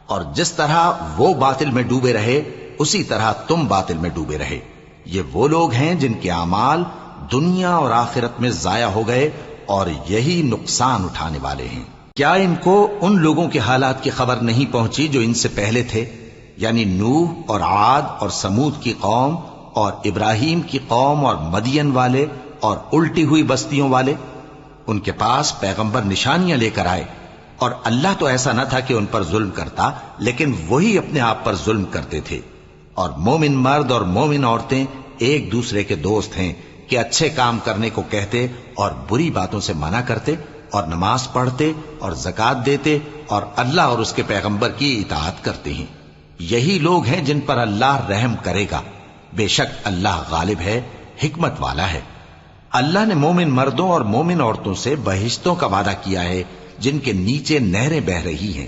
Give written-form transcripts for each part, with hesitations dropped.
اور جس طرح وہ باطل میں ڈوبے رہے اسی طرح تم باطل میں ڈوبے رہے۔ یہ وہ لوگ ہیں جن کے اعمال دنیا اور آخرت میں ضائع ہو گئے اور یہی نقصان اٹھانے والے ہیں۔ کیا ان کو ان لوگوں کے حالات کی خبر نہیں پہنچی جو ان سے پہلے تھے، یعنی نوح اور عاد اور سمود کی قوم اور ابراہیم کی قوم اور مدین والے اور الٹی ہوئی بستیوں والے؟ ان کے پاس پیغمبر نشانیاں لے کر آئے، اور اللہ تو ایسا نہ تھا کہ ان پر ظلم کرتا، لیکن وہی اپنے آپ پر ظلم کرتے تھے۔ اور مومن مرد اور مومن عورتیں ایک دوسرے کے دوست ہیں کہ اچھے کام کرنے کو کہتے اور بری باتوں سے منع کرتے اور نماز پڑھتے اور زکوٰۃ دیتے اور اللہ اور اس کے پیغمبر کی اطاعت کرتے ہیں۔ یہی لوگ ہیں جن پر اللہ رحم کرے گا، بے شک اللہ غالب ہے، حکمت والا ہے۔ اللہ نے مومن مردوں اور مومن عورتوں سے بہشتوں کا وعدہ کیا ہے جن کے نیچے نہریں بہ رہی ہیں،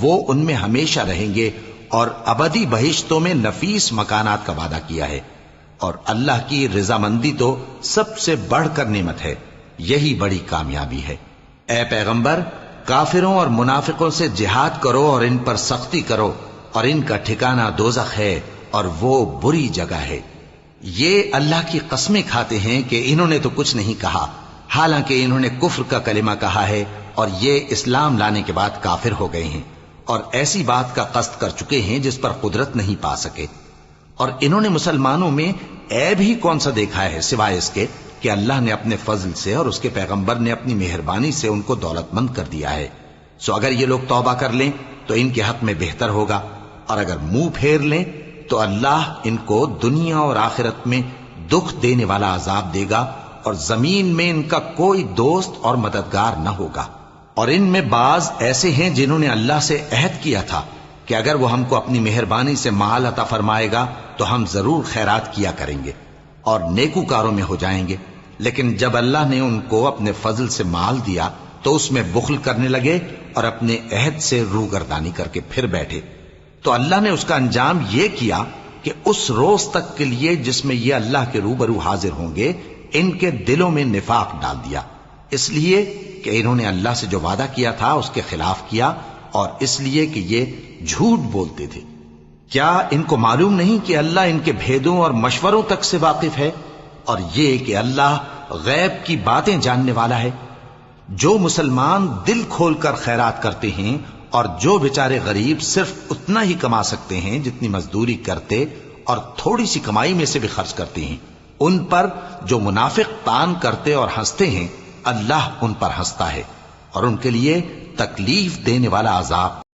وہ ان میں ہمیشہ رہیں گے، اور ابدی بہشتوں میں نفیس مکانات کا وعدہ کیا ہے۔ اور اللہ کی رضامندی تو سب سے بڑھ کر نعمت ہے، یہی بڑی کامیابی ہے۔ اے پیغمبر، کافروں اور منافقوں سے جہاد کرو اور ان پر سختی کرو، اور ان کا ٹھکانہ دوزخ ہے اور وہ بری جگہ ہے۔ یہ اللہ کی قسمیں کھاتے ہیں کہ انہوں نے تو کچھ نہیں کہا، حالانکہ انہوں نے کفر کا کلمہ کہا ہے اور یہ اسلام لانے کے بعد کافر ہو گئے ہیں، اور ایسی بات کا قصد کر چکے ہیں جس پر قدرت نہیں پا سکے۔ اور انہوں نے مسلمانوں میں عیب ہی کون سا دیکھا ہے سوائے اس کے کہ اللہ نے اپنے فضل سے اور اس کے پیغمبر نے اپنی مہربانی سے ان کو دولت مند کر دیا ہے۔ سو اگر یہ لوگ توبہ کر لیں تو ان کے حق میں بہتر ہوگا، اور اگر منہ پھیر لیں تو اللہ ان کو دنیا اور آخرت میں دکھ دینے والا عذاب دے گا، اور زمین میں ان کا کوئی دوست اور مددگار نہ ہوگا۔ اور ان میں بعض ایسے ہیں جنہوں نے اللہ سے عہد کیا تھا کہ اگر وہ ہم کو اپنی مہربانی سے مال عطا فرمائے گا تو ہم ضرور خیرات کیا کریں گے اور نیکوکاروں میں ہو جائیں گے، لیکن جب اللہ نے ان کو اپنے فضل سے مال دیا تو اس میں بخل کرنے لگے اور اپنے عہد سے روگردانی کر کے پھر بیٹھے۔ تو اللہ نے اس کا انجام یہ کیا کہ اس روز تک کے لیے جس میں یہ اللہ کے روبرو حاضر ہوں گے ان کے دلوں میں نفاق ڈال دیا، اس لیے کہ انہوں نے اللہ سے جو وعدہ کیا تھا اس کے خلاف کیا، اور اس لیے کہ یہ جھوٹ بولتے تھے۔ کیا ان کو معلوم نہیں کہ اللہ ان کے بھیدوں اور مشوروں تک سے واقف ہے، اور یہ کہ اللہ غیب کی باتیں جاننے والا ہے؟ جو مسلمان دل کھول کر خیرات کرتے ہیں اور جو بیچارے غریب صرف اتنا ہی کما سکتے ہیں جتنی مزدوری کرتے اور تھوڑی سی کمائی میں سے بھی خرچ کرتے ہیں، ان پر جو منافق تان کرتے اور ہنستے ہیں اللہ ان پر ہنستا ہے، اور ان کے لیے تکلیف دینے والا عذاب